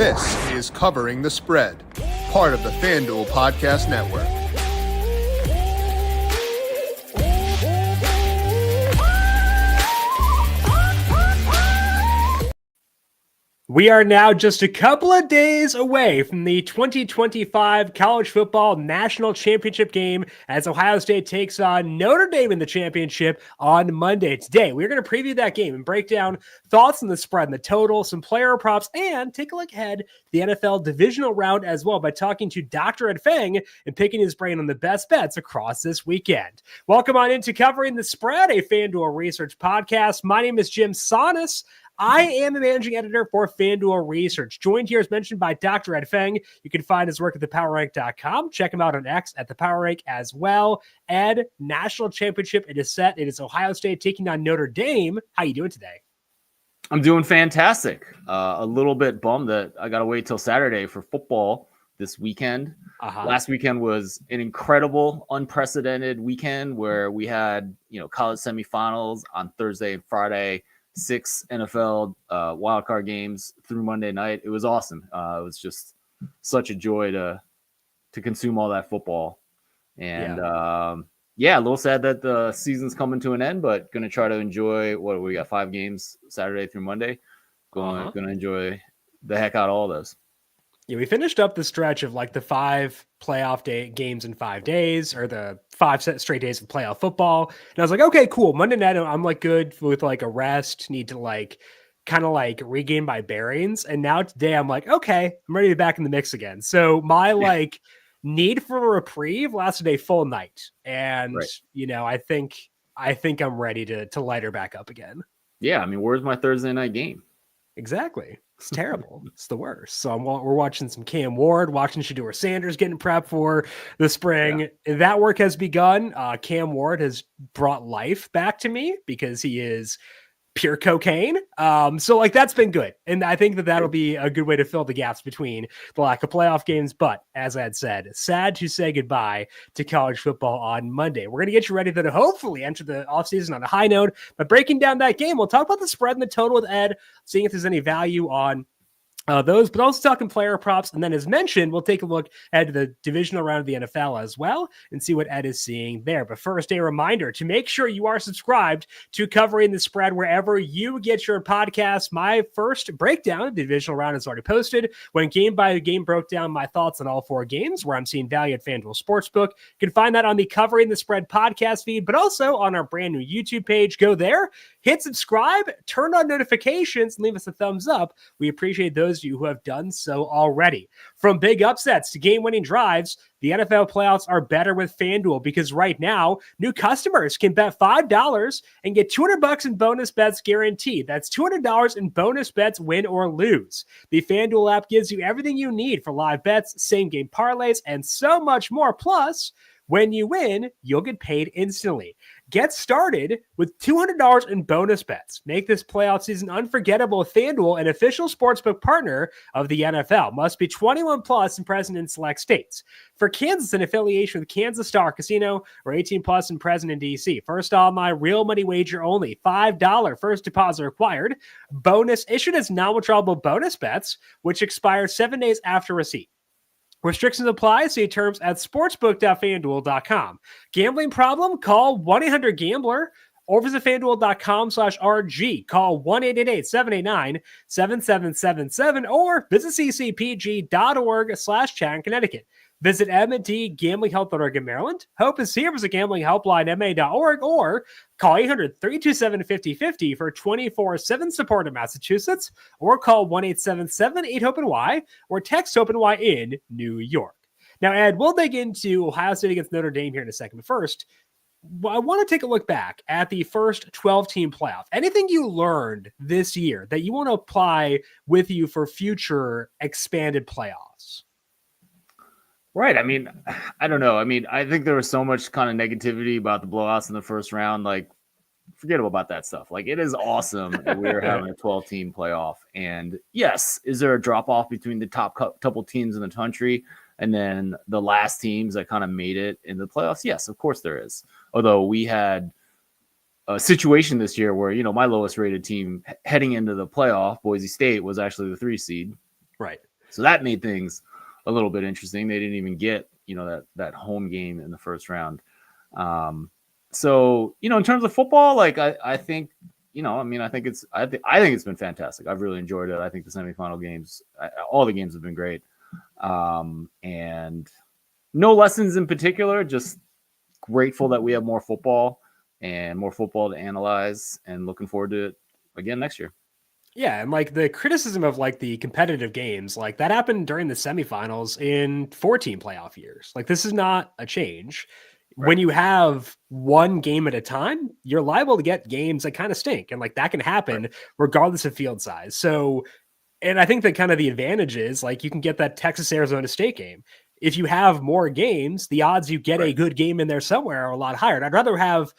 This is Covering the Spread, part of the FanDuel Podcast Network. We are now just a couple of days away from the 2025 College Football National Championship game as Ohio State takes on Notre Dame in the championship on Monday. Today, we're going to preview that game and break down thoughts on the spread and the total, some player props, and take a look ahead to the NFL divisional round as well by talking to Dr. Ed Feng and picking his brain on the best bets across this weekend. Welcome on into Covering the Spread, a FanDuel Research podcast. My name is JimSannes. I am the managing editor for FanDuel Research, joined here as mentioned by Dr. Ed Feng. You can find his work at thepowerrank.com. Check him out on X at thepowerrank as well. Ed, national championship, it is set. It is Ohio State taking on Notre Dame. How you doing today? I'm doing fantastic. A little bit bummed that I got to wait till Saturday for football this weekend. Last weekend was an incredible, unprecedented weekend where we had, college semifinals on Thursday and Friday, 6 NFL wildcard games through Monday night. It was awesome. It was just such a joy to consume all that football. And a little sad that the season's coming to an end, but going to try to enjoy what we got 5 games Saturday through Monday. Going to enjoy the heck out of all those. Yeah, we finished up the stretch of like the 5 playoff games in 5 days, or the 5 straight days of playoff football. And I was like, okay, cool. Monday night, I'm like good with like a rest, need to kind of regain my bearings. And now today I'm like, okay, I'm ready to be back in the mix again. So my need for a reprieve lasted a full night. And, I think I'm ready to light her back up again. Yeah. I mean, where's my Thursday night game? Exactly. It's terrible. It's the worst. So we're watching some Cam Ward, watching Shedeur Sanders getting prepped for the spring. Yeah. That work has begun. Cam Ward has brought life back to me because he is pure cocaine. So that's been good. And I think that'll be a good way to fill the gaps between the lack of playoff games. But as I had said, sad to say goodbye to college football on Monday. We're going to get you ready to hopefully enter the offseason on a high note. But breaking down that game, we'll talk about the spread and the total with Ed, seeing if there's any value on those, but also talking player props. And then as mentioned, we'll take a look at the divisional round of the NFL as well and see what Ed is seeing there. But first, a reminder to make sure you are subscribed to Covering the Spread wherever you get your podcast. My first breakdown of the divisional round is already posted. When game by game broke down my thoughts on all 4 games where I'm seeing value at FanDuel Sportsbook. You can find that on the Covering the Spread podcast feed, but also on our brand new YouTube page. Go there, hit subscribe, turn on notifications, and leave us a thumbs up. We appreciate those of you who have done so already. From big upsets to game-winning drives, the NFL playoffs are better with FanDuel because right now, new customers can bet $5 and get $200 in bonus bets guaranteed. That's $200 in bonus bets, win or lose. The FanDuel app gives you everything you need for live bets, same-game parlays, and so much more. Plus, when you win, you'll get paid instantly. Get started with $200 in bonus bets. Make this playoff season unforgettable with FanDuel, an official sportsbook partner of the NFL. Must be 21 plus and present in select states. For Kansas, an affiliation with Kansas Star Casino, or 18 plus and present in DC. First online, real money wager only. $5 first deposit required. Bonus issued as non-withdrawable bonus bets, which expire 7 days after receipt. Restrictions apply. See terms at sportsbook.fanduel.com. Gambling problem? Call 1-800-GAMBLER or visit fanduel.com/RG. Call 1-888-789-7777 or visit ccpg.org/chat in Connecticut. Visit M&T Gambling Help in Maryland. Hope is here. Visit Gambling Helpline MA.org or call 800-327-5050 for 24/7 support in Massachusetts, or call 1-877-8-HOPE-NY or text HOPE-NY in New York. Now, Ed, we'll dig into Ohio State against Notre Dame here in a second. But first, I want to take a look back at the first 12-team playoff. Anything you learned this year that you want to apply with you for future expanded playoffs? Right. I mean, I don't know. I mean, I think there was so much kind of negativity about the blowouts in the first round. Forget about that stuff. It is awesome that we're having a 12-team playoff. And yes, is there a drop-off between the top couple teams in the country and then the last teams that kind of made it in the playoffs? Yes, of course there is. Although we had a situation this year where, my lowest rated team heading into the playoff, Boise State, was actually the 3 seed. Right. So that made things a little bit interesting. They didn't even get, that home game in the first round. So, in terms of football, like I think, I think it's been fantastic. I've really enjoyed it. I think the semifinal games, all the games have been great. And no lessons in particular, just grateful that we have more football and more football to analyze, and looking forward to it again next year. Yeah, and like the criticism of like the competitive games, like that happened during the semifinals in 14 playoff years. Like this is not a change. Right. When you have one game at a time, you're liable to get games that kind of stink. And like that can happen regardless of field size. So, and I think that kind of the advantage is like you can get that Texas Arizona State game. If you have more games, the odds you get a good game in there somewhere are a lot higher. And I'd rather have,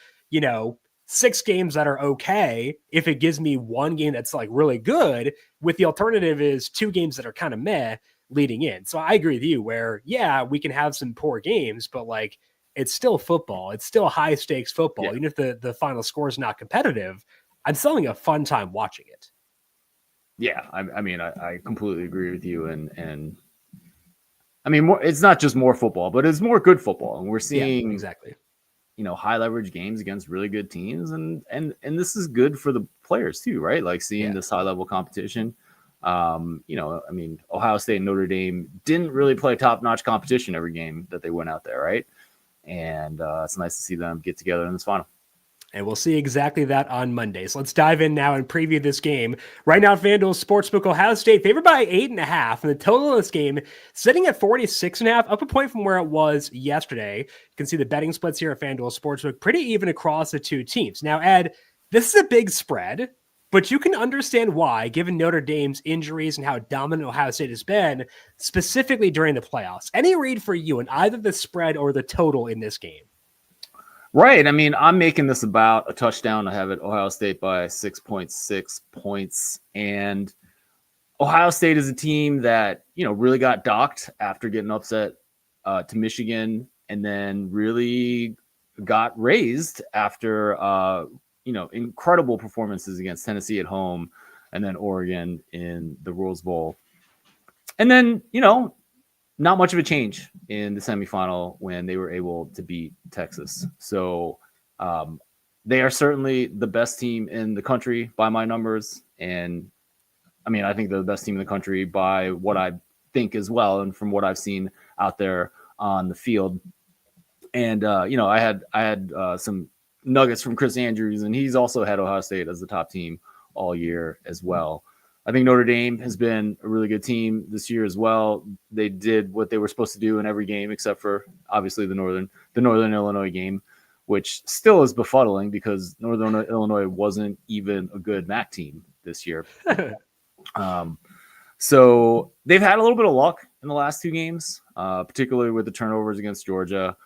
6 games that are okay if it gives me one game that's like really good, with the alternative is 2 games that are kind of meh leading in. So I agree with you where, yeah, we can have some poor games, but like it's still football. It's still high stakes football. Yeah. Even if the final score is not competitive, I'm still having a fun time watching it. Yeah. I completely agree with you. And I mean, it's not just more football, but it's more good football. And we're seeing exactly, high leverage games against really good teams. And this is good for the players too, right? Like seeing this high level competition. Ohio State and Notre Dame didn't really play top notch competition every game that they went out there. Right. And it's nice to see them get together in this final. And we'll see exactly that on Monday. So let's dive in now and preview this game. Right now, FanDuel Sportsbook, Ohio State favored by 8.5. And the total of this game sitting at 46.5, up a point from where it was yesterday. You can see the betting splits here at FanDuel Sportsbook, pretty even across the two teams. Now, Ed, this is a big spread, but you can understand why, given Notre Dame's injuries and how dominant Ohio State has been, specifically during the playoffs. Any read for you in either the spread or the total in this game? Right. I mean, I'm making this about a touchdown. I have it Ohio State by 6.6 points. And Ohio State is a team that, really got docked after getting upset to Michigan, and then really got raised after, incredible performances against Tennessee at home and then Oregon in the Rose Bowl. And then, not much of a change in the semifinal when they were able to beat Texas. So they are certainly the best team in the country by my numbers. And I think they're the best team in the country by what I think as well. And from what I've seen out there on the field. And, I had some nuggets from Chris Andrews, and he's also had Ohio State as the top team all year as well. I think Notre Dame has been a really good team this year as well. They did what they were supposed to do in every game, except for obviously the Northern Illinois game, which still is befuddling because Northern Illinois wasn't even a good MAC team this year. So they've had a little bit of luck in the last 2 games, particularly with the turnovers against Georgia,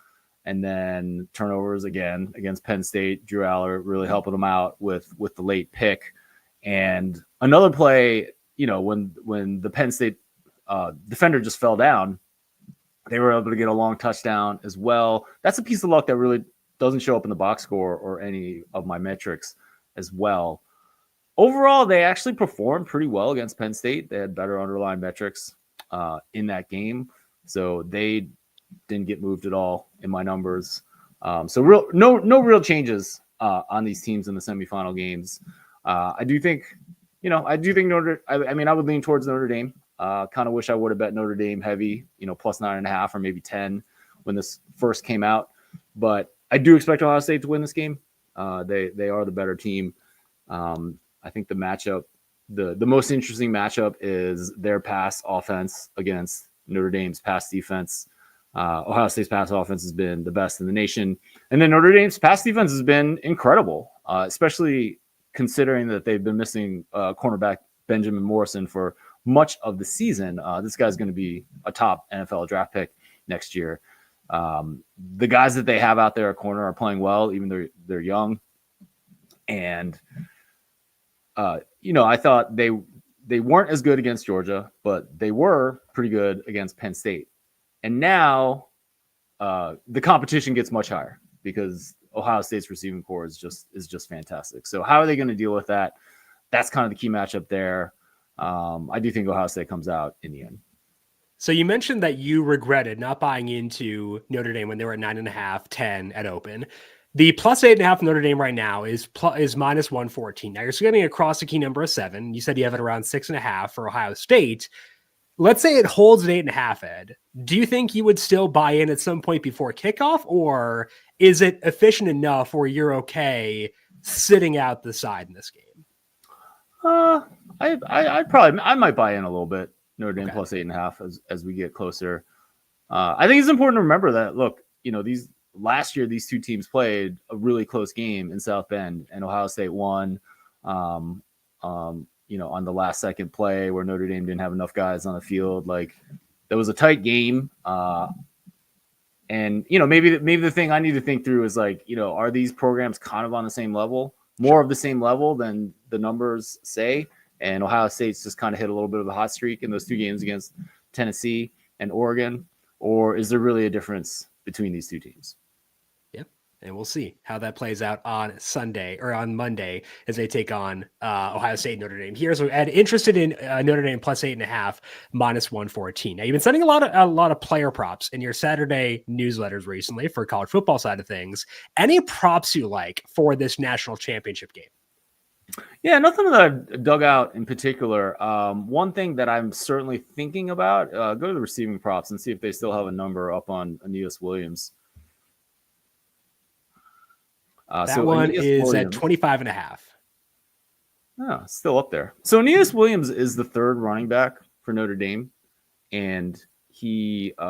and then turnovers again against Penn State. Drew Aller really helping them out with the late pick. And another play, when the Penn State defender just fell down, they were able to get a long touchdown as well. That's a piece of luck that really doesn't show up in the box score or any of my metrics as well. Overall, they actually performed pretty well against Penn State. They had better underlying metrics in that game. So they didn't get moved at all in my numbers. So no real changes on these teams in the semifinal games. I do think Notre. I would lean towards Notre Dame. Kind of wish I would have bet Notre Dame heavy, plus 9.5 or maybe 10 when this first came out. But I do expect Ohio State to win this game. They are the better team. I think the matchup, the most interesting matchup is their pass offense against Notre Dame's pass defense. Ohio State's pass offense has been the best in the nation, and then Notre Dame's pass defense has been incredible, especially considering that they've been missing cornerback Benjamin Morrison for much of the season. This guy's going to be a top NFL draft pick next year. The guys that they have out there at corner are playing well, even though they're young. And, I thought they weren't as good against Georgia, but they were pretty good against Penn State. And now the competition gets much higher because Ohio State's receiving core is just fantastic. So how are they going to deal with that? That's kind of the key matchup there. I do think Ohio State comes out in the end. So you mentioned that you regretted not buying into Notre Dame when they were at 9.5, 10 at open. The plus 8.5 Notre Dame right now is minus 114. Now you're getting across the key number of 7. You said you have it around 6.5 for Ohio State. Let's say it holds at 8.5, Ed. Do you think you would still buy in at some point before kickoff, or is it efficient enough where you're okay sitting out the side in this game? I might buy in a little bit. Notre Dame plus 8.5 as we get closer. I think it's important to remember that, look, last year these two teams played a really close game in South Bend, and Ohio State won. On the last second play where Notre Dame didn't have enough guys on the field. Like, there was a tight game. And maybe the thing I need to think through is, like, are these programs kind of on the same level, more of the same level than the numbers say? And Ohio State's just kind of hit a little bit of a hot streak in those 2 games against Tennessee and Oregon, or is there really a difference between these two teams? And we'll see how that plays out on Sunday or on Monday as they take on Ohio State and Notre Dame. Here's what Ed, interested in Notre Dame plus 8.5, minus 114. Now, you've been sending a lot of player props in your Saturday newsletters recently for college football side of things. Any props you like for this national championship game? Yeah, nothing that I've dug out in particular. One thing that I'm certainly thinking about, go to the receiving props and see if they still have a number up on Aeneas Williams. That one is at 25.5. Oh, still up there. So Aeneas Williams is the 3rd running back for Notre Dame, and he had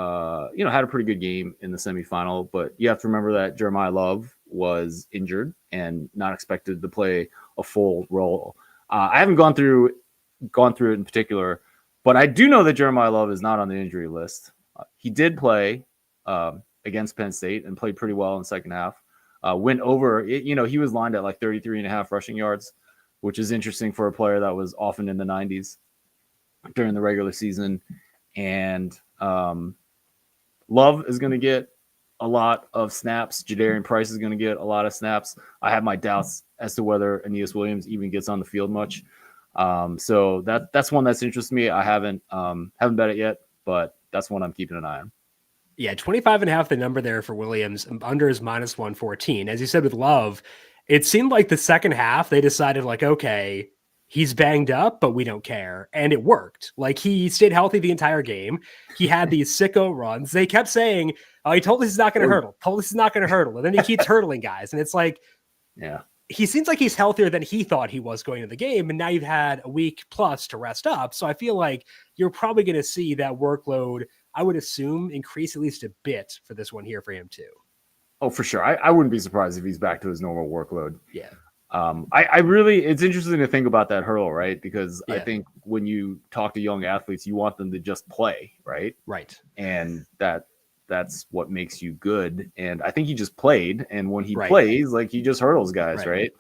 a pretty good game in the semifinal, but you have to remember that Jeremiah Love was injured and not expected to play a full role. I haven't gone through it in particular, but I do know that Jeremiah Love is not on the injury list. He did play against Penn State and played pretty well in the second half. Went over, he was lined at like 33.5 rushing yards, which is interesting for a player that was often in the 90s during the regular season. And Love is going to get a lot of snaps. Jadarian Price is going to get a lot of snaps. I have my doubts as to whether Aeneas Williams even gets on the field much. So that's one that's interested me. I haven't bet it yet, but that's one I'm keeping an eye on. Yeah, 25.5, the number there for Williams. Under is minus 114. As you said with Love, it seemed like the second half, they decided, like, okay, he's banged up, but we don't care. And it worked. Like, he stayed healthy the entire game. He had these sicko runs. They kept saying, oh, he told us he's not going to hurdle. Told us he's not going to hurdle. And then he keeps hurdling guys. And it's like, yeah, he seems like he's healthier than he thought he was going into the game. And now you've had a week plus to rest up. So I feel like you're probably going to see that workload, I would assume, increase at least a bit for this one here for him too. Oh, for sure. I wouldn't be surprised if he's back to his normal workload. Yeah. I really, it's interesting to think about that hurdle, right? Because Yeah. I think when you talk to young athletes, you want them to just play, right? Right. And that's what makes you good. And I think he just played. And when he Right. plays, like, he just hurdles guys, Right.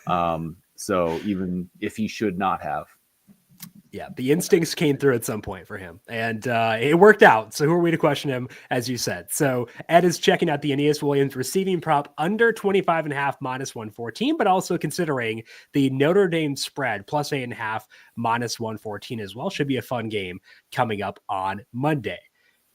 right? So even if he should not have. Yeah, the instincts came through at some point for him, and it worked out. So who are we to question him, as you said? So Ed is checking out the Aeneas Williams receiving prop under 25.5, minus 114, but also considering the Notre Dame spread plus 8.5, minus 114 as well. Should be a fun game coming up on Monday.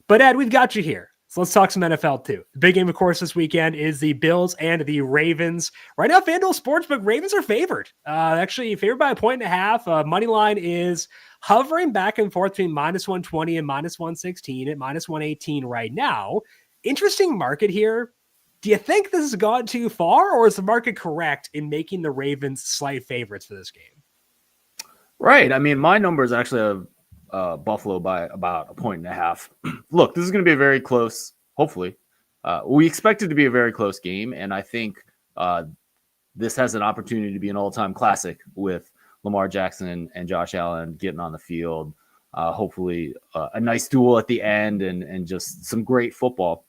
But Ed, we've got you here. So let's talk some NFL too. The big game, of course, this weekend is the Bills and the Ravens. Right now, FanDuel Sportsbook, Ravens are favored. Actually, favored by 1.5. Money line is hovering back and forth between minus 120 and minus 116 at minus 118 right now. Interesting market here. Do you think this has gone too far, or is the market correct in making the Ravens slight favorites for this game? Right. I mean, my numbers actually have Buffalo by about 1.5. Look, this is going to be a very close, hopefully. We expect it to be a very close game, and I think this has an opportunity to be an all-time classic with Lamar Jackson and Josh Allen getting on the field. Hopefully a nice duel at the end and just some great football.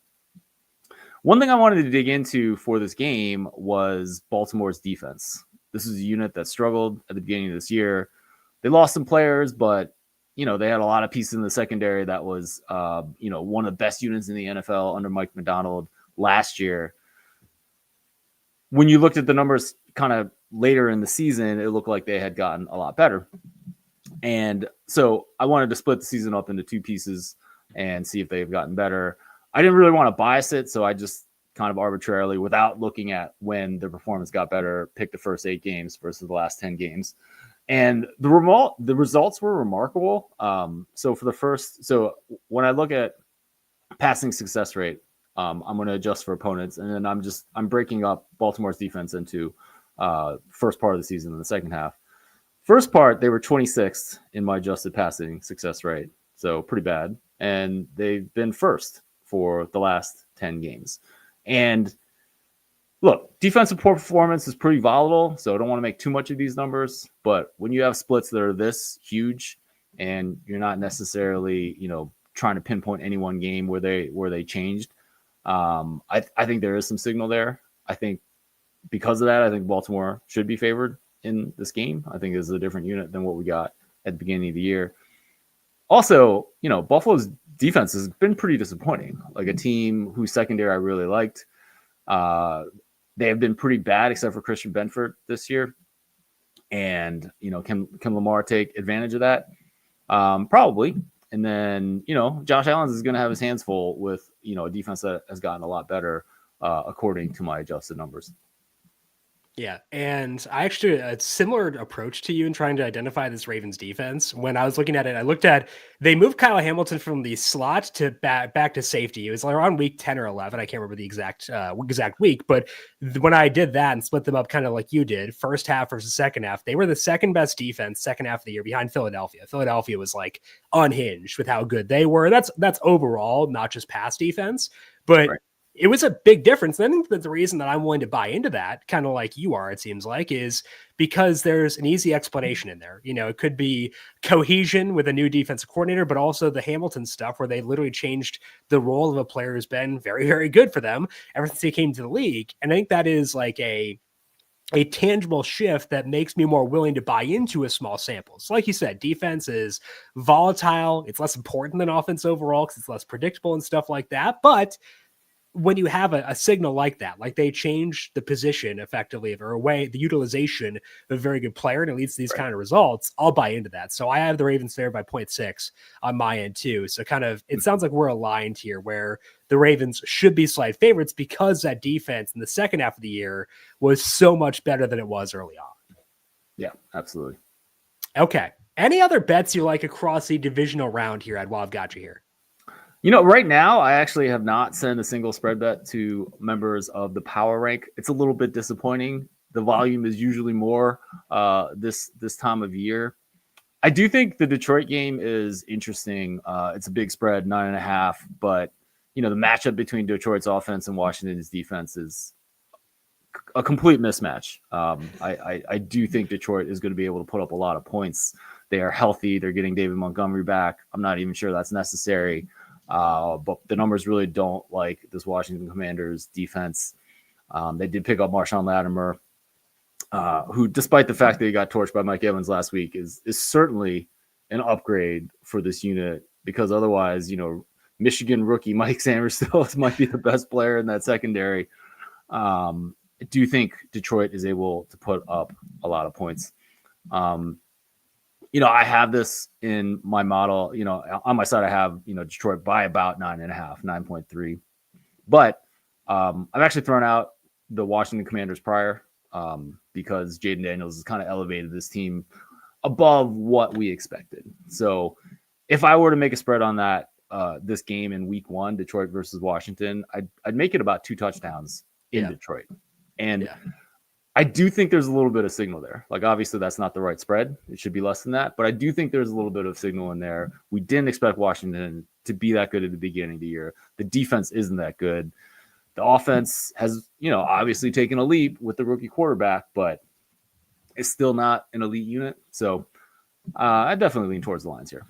One thing I wanted to dig into for this game was Baltimore's defense. This is a unit that struggled at the beginning of this year. They lost some players, but they had a lot of pieces in the secondary that was, one of the best units in the NFL under Mike Macdonald last year. When you looked at the numbers kind of later in the season, it looked like they had gotten a lot better. And so I wanted to split the season up into two pieces. and see if they've gotten better. I didn't really want to bias it, so I just kind of arbitrarily, without looking at when the performance got better, picked the first 8 games versus the last 10 games. And the results were remarkable. So when I look at passing success rate, I'm going to adjust for opponents, and then I'm breaking up Baltimore's defense into first part of the season and the second half. First part, they were 26th in my adjusted passing success rate, so pretty bad. And they've been first for the last 10 games. And look, defensive performance is pretty volatile, so I don't want to make too much of these numbers. But when you have splits that are this huge, and you're not necessarily, trying to pinpoint any one game where they changed, I think there is some signal there. I think because of that, I think Baltimore should be favored in this game. I think it's a different unit than what we got at the beginning of the year. Also, Buffalo's defense has been pretty disappointing. Like a team whose secondary I really liked. They have been pretty bad except for Christian Benford this year. And, can Lamar take advantage of that? Probably. And then, Josh Allen is going to have his hands full with, a defense that has gotten a lot better, according to my adjusted numbers. Yeah, and I actually a similar approach to you in trying to identify this Ravens defense. When I was looking at it, they moved Kyle Hamilton from the slot to back to safety. It was like around week 10 or 11. I can't remember the exact week, but when I did that and split them up kind of like you did, first half versus second half, they were the second best defense second half of the year behind Philadelphia. Philadelphia was like unhinged with how good they were. That's overall, not just pass defense, but right. It was a big difference. And I think that the reason that I'm willing to buy into that, kind of like you are, it seems like, is because there's an easy explanation in there. It could be cohesion with a new defensive coordinator, but also the Hamilton stuff where they literally changed the role of a player who's been very, very good for them ever since he came to the league. And I think that is like a tangible shift that makes me more willing to buy into a small sample. So like you said, defense is volatile. It's less important than offense overall because it's less predictable and stuff like that. But when you have a signal like that, like they change the position effectively or the utilization of a very good player, and it leads to these kind of results, I'll buy into that. So I have the Ravens favored by 0.6 on my end too. So kind of, it sounds like we're aligned here where the Ravens should be slight favorites because that defense in the second half of the year was so much better than it was early on. Yeah, absolutely. Okay. Any other bets you like across the divisional round here, Ed, while I've got you here? Right now, I actually have not sent a single spread bet to members of the Power Rank. It's a little bit disappointing. The volume is usually more this time of year. I do think the Detroit game is interesting. It's a big spread, 9.5. But, the matchup between Detroit's offense and Washington's defense is a complete mismatch. I do think Detroit is going to be able to put up a lot of points. They are healthy. They're getting David Montgomery back. I'm not even sure that's necessary. But the numbers really don't like this Washington Commanders defense. They did pick up Marshawn Lattimore, who, despite the fact that he got torched by Mike Evans last week, is certainly an upgrade for this unit because otherwise, Michigan rookie Mike Sanders still might be the best player in that secondary. I do think Detroit is able to put up a lot of points. I have this in my model, on my side, I have, Detroit by about 9.5, 9.3. But I've actually thrown out the Washington Commanders prior because Jaden Daniels has kind of elevated this team above what we expected. So if I were to make a spread on that, this game in week 1, Detroit versus Washington, I'd make it about 2 touchdowns in Detroit. And I do think there's a little bit of signal there. Like, obviously, that's not the right spread. It should be less than that. But I do think there's a little bit of signal in there. We didn't expect Washington to be that good at the beginning of the year. The defense isn't that good. The offense has, obviously taken a leap with the rookie quarterback, but it's still not an elite unit. So I definitely lean towards the Lions here.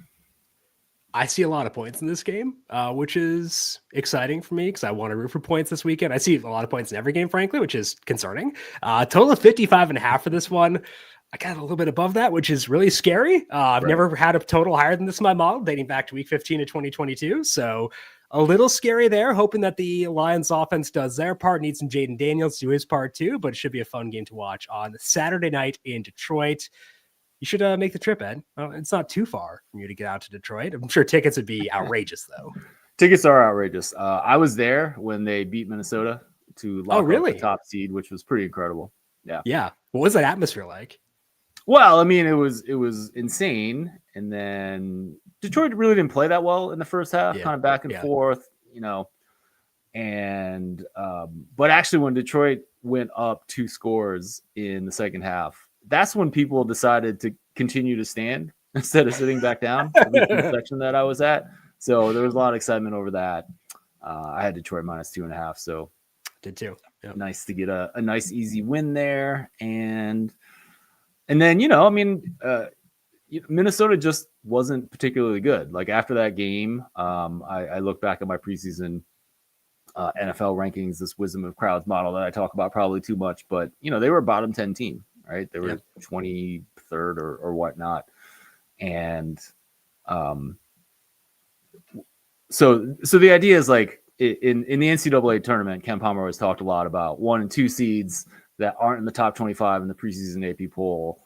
I see a lot of points in this game, which is exciting for me because I want to root for points this weekend. I see a lot of points in every game, frankly, which is concerning. Total of 55.5 for this one. I got a little bit above that, which is really scary. I've never had a total higher than this in my model, dating back to week 15 of 2022. So a little scary there, hoping that the Lions offense does their part, needs some Jaden Daniels to do his part too, but it should be a fun game to watch on Saturday night in Detroit. You should make the trip, Ed. It's not too far from you to get out to Detroit. I'm sure tickets would be outrageous, though. Tickets are outrageous. I was there when they beat Minnesota to lock up the top seed, which was pretty incredible. Yeah. Yeah. What was that atmosphere like? Well, I mean, it was insane. And then Detroit really didn't play that well in the first half, kind of back and forth, and but actually when Detroit went up 2 scores in the second half, that's when people decided to continue to stand instead of sitting back down in the section that I was at. So there was a lot of excitement over that. I had Detroit minus 2.5. So did too. Yep. Nice to get a nice easy win there. And then, Minnesota just wasn't particularly good. Like after that game, I look back at my preseason NFL rankings, this wisdom of crowds model that I talk about probably too much, but they were a bottom 10 team, right? They were 23rd or whatnot. And so the idea is like in the NCAA tournament, Ken Palmer has talked a lot about 1 and 2 seeds that aren't in the top 25 in the preseason AP poll.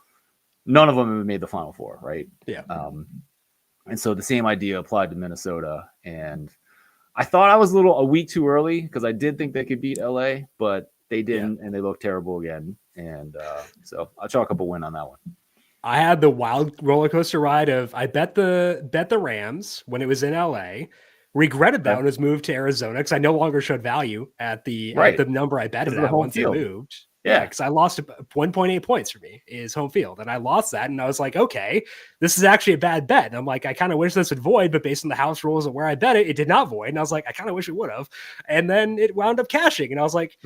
None of them have made the Final Four, right? Yeah. And so the same idea applied to Minnesota. And I thought I was a week too early because I did think they could beat LA, but they didn't, and they looked terrible again. And so I'll chalk up a win on that one. I had the wild roller coaster ride of I bet the Rams when it was in LA. Regretted that when it was moved to Arizona because I no longer showed value at the number I betted at once it moved. Yeah, because I lost 1.8 points for me is home field, and I lost that, and I was like, okay, this is actually a bad bet. And I'm like, I kind of wish this would void, but based on the house rules and where I bet it, it did not void. And I was like, I kind of wish it would have. And then it wound up cashing, and I was like,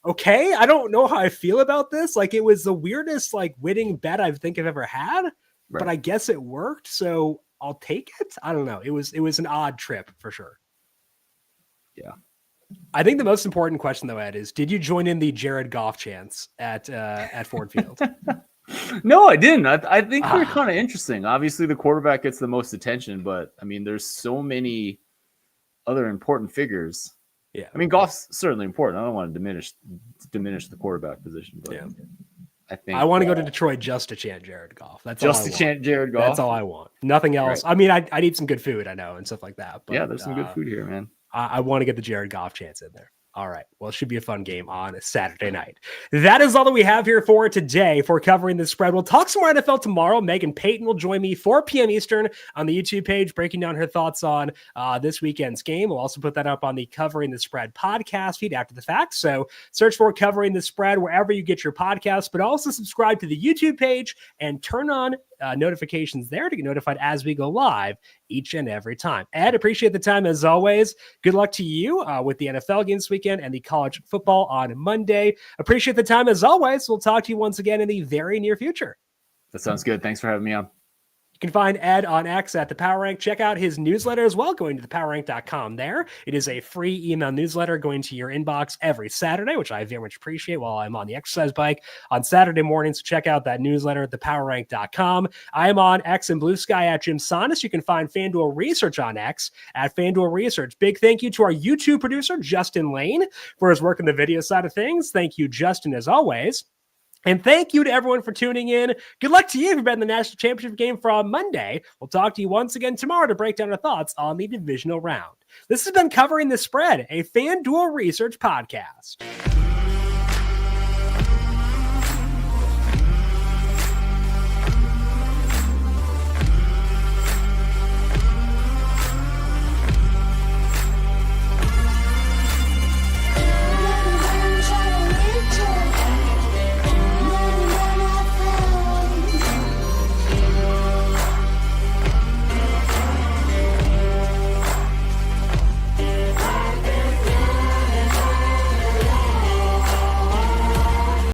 okay, I don't know how I feel about this. Like it was the weirdest winning bet I think I've ever had, but I guess it worked, so I'll take it. I don't know. It was an odd trip for sure. Yeah. I think the most important question, though, Ed, is did you join in the Jared Goff chants at Ford Field? No, I didn't. I think they're kind of interesting. Obviously, the quarterback gets the most attention, but I mean, there's so many other important figures. Yeah, I mean, Goff's certainly important. I don't want to diminish the quarterback position, but I think I want to go to Detroit just to chant Jared Goff. That's just all I to chant Jared Goff. That's all I want. Nothing else. I mean, I need some good food, I know, and stuff like that. But, there's some good food here, man. I want to get the Jared Goff chance in there. All right. Well, it should be a fun game on a Saturday night. That is all that we have here for today for covering the spread. We'll talk some more NFL tomorrow. Megan Payton will join me 4 p.m. Eastern on the YouTube page, breaking down her thoughts on this weekend's game. We'll also put that up on the Covering the Spread podcast feed after the fact. So search for Covering the Spread wherever you get your podcasts, but also subscribe to the YouTube page and turn on notifications there to get notified as we go live each and every time. Ed, appreciate the time as always. Good luck to you with the NFL game this weekend and the college football on Monday. Appreciate the time as always. We'll talk to you once again in the very near future. That sounds good. Thanks for having me on. You can find Ed on X at The Power Rank. Check out his newsletter as well, going to thepowerrank.com there. It is a free email newsletter going to your inbox every Saturday, which I very much appreciate while I'm on the exercise bike on Saturday mornings. Check out that newsletter at thepowerrank.com. I am on X and Blue Sky at JimSannes. You can find FanDuel Research on X at FanDuel Research. Big thank you to our YouTube producer, Justin Lane, for his work on the video side of things. Thank you, Justin, as always. And thank you to everyone for tuning in. Good luck to you if you've been in the national championship game from Monday. We'll talk to you once again tomorrow to break down our thoughts on the divisional round. This has been Covering the Spread, a FanDuel Research podcast.